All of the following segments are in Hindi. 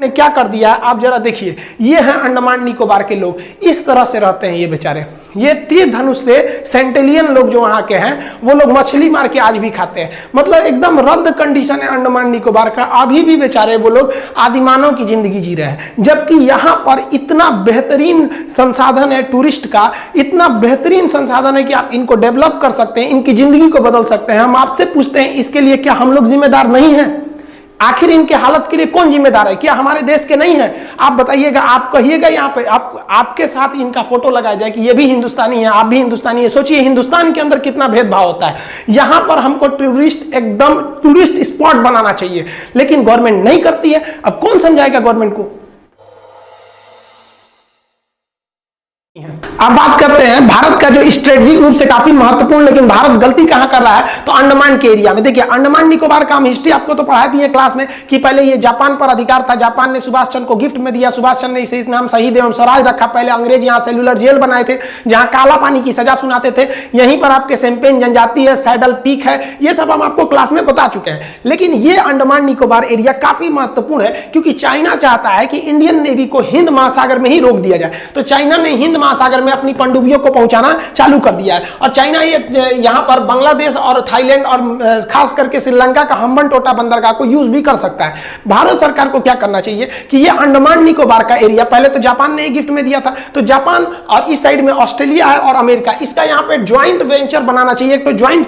ने क्या कर दिया है आप जरा देखिए। ये हैं अंडमान निकोबार के लोग, इस तरह से रहते हैं ये बेचारे। ये तीर धनुष से सेंटेलियन लोग जो वहां के हैं वो लोग मछली मार के आज भी खाते हैं। मतलब एकदम रद्द कंडीशन है अंडमान निकोबार का। अभी भी बेचारे वो लोग आदिमानव की जिंदगी जी रहे हैं, जबकि यहाँ पर इतना बेहतरीन संसाधन है टूरिस्ट का, इतना बेहतरीन संसाधन है कि आप इनको डेवलप कर सकते हैं, इनकी जिंदगी को बदल सकते हैं। हम आपसे पूछते हैं इसके लिए क्या हम लोग जिम्मेदार नहीं हैं? आखिर इनके हालत के लिए कौन जिम्मेदार है? क्या हमारे देश के नहीं है? आप बताइएगा, आप कहिएगा यहाँ पे आपके साथ इनका फोटो लगाया जाए कि ये भी हिंदुस्तानी है, आप भी हिंदुस्तानी है। सोचिए हिंदुस्तान के अंदर कितना भेदभाव होता है। यहाँ पर हमको एकदम टूरिस्ट स्पॉट बनाना चाहिए, लेकिन गवर्नमेंट नहीं करती है। अब कौन समझाएगा गवर्नमेंट को? अब बात करते हैं भारत का जो स्ट्रेटेजिक रूप से काफी महत्वपूर्ण, लेकिन भारत गलती कहां कर रहा है तो अंडमान के एरिया में। देखिए अंडमान निकोबार का हम हिस्ट्री आपको तो पढ़ाया भी है क्लास में कि पहले ये जापान पर अधिकार था। जापान ने सुभाष चंद्र को गिफ्ट में दिया, सुभाष चंद्र ने इसे नाम शहीद एवं स्वराज रखा। पहले अंग्रेज यहाँ सेलुलर जेल बनाए थे जहां काला पानी की सजा सुनाते थे। यहीं पर आपके सेम्पेन जनजाति है, सैडल पीक है, ये सब हम आपको क्लास में बता चुके हैं। लेकिन ये अंडमान निकोबार एरिया काफी महत्वपूर्ण है क्योंकि चाइना चाहता है कि इंडियन नेवी को हिंद महासागर में ही रोक दिया जाए। तो चाइना ने हिंद महासागर में अपनी पनडुब्बियों को पहुंचाना चालू कर दिया है। और चाइना ये यहां पर बांग्लादेश और थाईलैंड और खास करके श्रीलंका का हम्बनटोटा बंदरगाह को यूज भी कर सकता है। भारत सरकार को क्या करना चाहिए कि ये अंडमान निकोबार का एरिया पहले तो जापान ने गिफ्ट में दिया था, तो जापान और इस साइड में ऑस्ट्रेलिया है और अमेरिका, इसका यहां पे ज्वाइंट वेंचर बनाना चाहिए, एक तो ज्वाइंट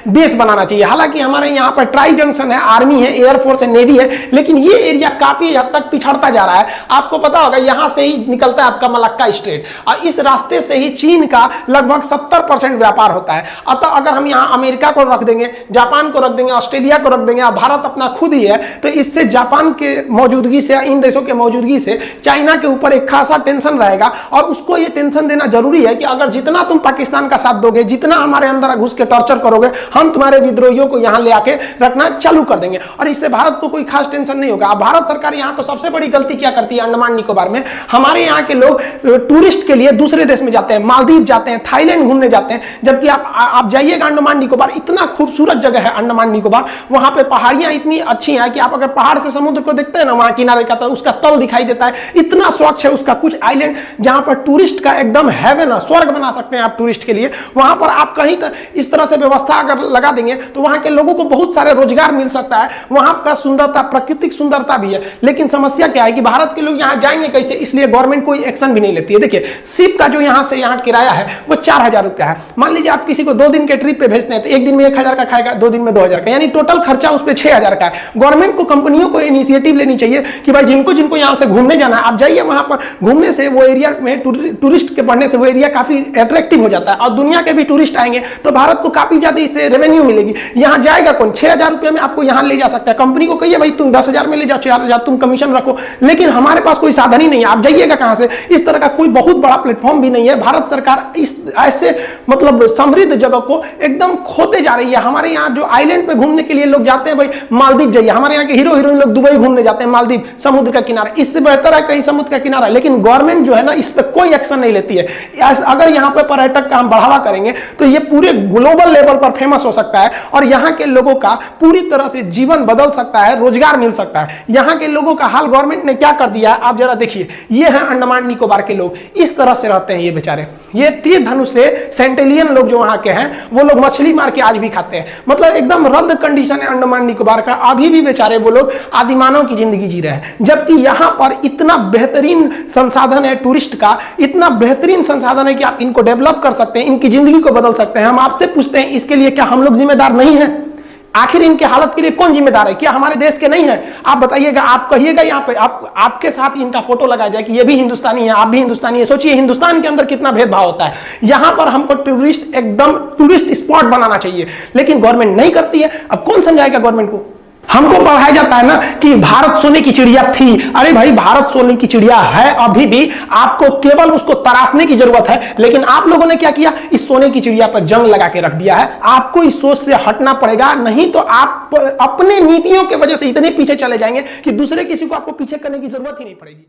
बेस बनाना चाहिए। हालांकि हमारे यहां पर ट्राई जंक्शन है, आर्मी है, एयरफोर्स है, नेवी है, लेकिन ये एरिया काफी हद तक पिछड़ता जा रहा है। आपको पता होगा यहां से ही निकलता है आपका मलक्का स्ट्रेट और इस रास्ते से ही चीन का लगभग 70% व्यापार होता है। अतः अगर हम यहां अमेरिका को रख देंगे, जापान को रख देंगे, ऑस्ट्रेलिया को रख देंगे और भारत अपना खुद ही है, तो इससे जापान के मौजूदगी से, इन देशों के मौजूदगी से चाइना के ऊपर एक खासा टेंशन रहेगा। और उसको ये टेंशन देना जरूरी है कि अगर जितना तुम पाकिस्तान का साथ दोगे, जितना हमारे अंदर घुस के टॉर्चर करोगे, हम तुम्हारे विद्रोहियों को यहां ले आके रखना चालू कर देंगे और इससे भारत को कोई खास टेंशन नहीं होगा। अब भारत सरकार यहां तो सबसे बड़ी गलती क्या करती है अंडमान निकोबार में, हमारे यहाँ के लोग टूरिस्ट के लिए दूसरे देश में जाते हैं, मालदीव जाते हैं, थाईलैंड घूमने जाते हैं, जबकि आप जाइएगा अंडमान निकोबार, इतना खूबसूरत जगह है अंडमान निकोबार। वहां पे पहाड़ियां इतनी अच्छी हैं कि आप अगर पहाड़ से समुद्र को देखते हैं ना वहां किनारे का, तो उसका तल दिखाई देता है, इतना स्वच्छ है उसका। कुछ आइलैंड जहां पर टूरिस्ट का एकदम हेवन है, स्वर्ग बना सकते हैं आप टूरिस्ट के लिए। वहां पर आप कहीं इस तरह से व्यवस्था अगर लगा देंगे तो वहां के लोगों को बहुत सारे रोजगार मिल सकता है। वहां का सुंदरता, प्राकृतिक सुंदरता भी है, लेकिन समस्या क्या है कि भारत के लोग यहां जाएंगे कैसे, इसलिए गवर्नमेंट कोई एक्शन भी नहीं लेती है। देखिए शिप का जो यहां से यहां किराया है वो 4000 रुपया है। मान लीजिए आप किसी को 2 दिन के ट्रिप पे भेजते हैं तो एक दिन में 1000 का खाएगा, 2 दिन में 2000 का, यानी टोटल खर्चा उस पे 6000 का है। गवर्नमेंट को, कंपनियों को इनिशिएटिव लेनी चाहिए कि भाई जिनको यहां से घूमने जाना है आप जाइए, वहां पर घूमने से वो एरिया में टूरिस्ट के बढ़ने से वो एरिया काफी अट्रैक्टिव हो जाता है और दुनिया के भी टूरिस्ट आएंगे तो भारत को काफी ज्यादा इससे रेवेन्यू मिलेगी। यहां जाएगा कौन? 6000 रुपये में आपको यहां ले जा सकता है। कंपनी को कहिए भाई तुम 10,000 में ले जाओ, 4000 तुम कमीशन रखो, लेकिन हमारे पास कोई साधन ही नहीं है। आप जाइएगा कहां से? इस तरह का कोई बहुत बड़ा प्लेटफॉर्म भी नहीं है। भारत सरकार इस ऐसे मतलब समृद्ध जगह को एकदम खोते जा रही है। हमारे यहाँ जो आइलैंड पे घूमने के लिए लोग जाते हैं, भाई मालदीव जाइए, हमारे यहाँ के हीरो हीरोइन लोग दुबई घूमने जाते हैं, मालदीव समुद्र का किनारा, इससे बेहतर है कहीं समुद्र का किनारा, लेकिन गवर्नमेंट जो है ना इस पर कोई एक्शन नहीं लेती है। अगर यहाँ पे पर्यटक का हम बढ़ावा करेंगे तो ये पूरे ग्लोबल लेवल पर फेमस हो सकता है और यहाँ के लोगों का पूरी तरह से जीवन बदल सकता है, रोजगार मिल सकता है। यहाँ के लोगों का हाल गवर्नमेंट ने क्या कर दिया है आप जरा देखिए। ये हैं अंडमान निकोबार के लोग, इस तरह से रहते हैं ये बेचारे। ये तीर धनुष से सेंटेलियन लोग जो वहां के हैं वो लोग मछली मार के आज भी खाते हैं। मतलब एकदम रद्द कंडीशन है अंडमान निकोबार का। अभी भी बेचारे वो लोग आदिमानव की जिंदगी जी रहे हैं, जबकि यहां पर इतना बेहतरीन संसाधन है टूरिस्ट का, इतना बेहतरीन संसाधन है कि आप इनको डेवलप कर सकते हैं, इनकी जिंदगी को बदल सकते हैं। हम आपसे पूछते हैं इसके लिए क्या हम लोग जिम्मेदार नहीं है? आखिर इनके हालत के लिए कौन जिम्मेदार है? क्या हमारे देश के नहीं है? आप बताइएगा, आप कहिएगा यहाँ पे आपके साथ इनका फोटो लगाया जाए कि ये भी हिंदुस्तानी है, आप भी हिंदुस्तानी है। सोचिए हिंदुस्तान के अंदर कितना भेदभाव होता है। यहाँ पर हमको एकदम टूरिस्ट स्पॉट बनाना चाहिए, लेकिन गवर्नमेंट नहीं करती है। अब कौन समझाएगा गवर्नमेंट को? हमको पढ़ाया जाता है ना कि भारत सोने की चिड़िया थी। अरे भाई भारत सोने की चिड़िया है अभी भी, आपको केवल उसको तराशने की जरूरत है। लेकिन आप लोगों ने क्या किया? इस सोने की चिड़िया पर जंग लगा के रख दिया है। आपको इस सोच से हटना पड़ेगा, नहीं तो आप अपने नीतियों की वजह से इतने पीछे चले जाएंगे कि दूसरे किसी को आपको पीछे करने की जरूरत ही नहीं पड़ेगी।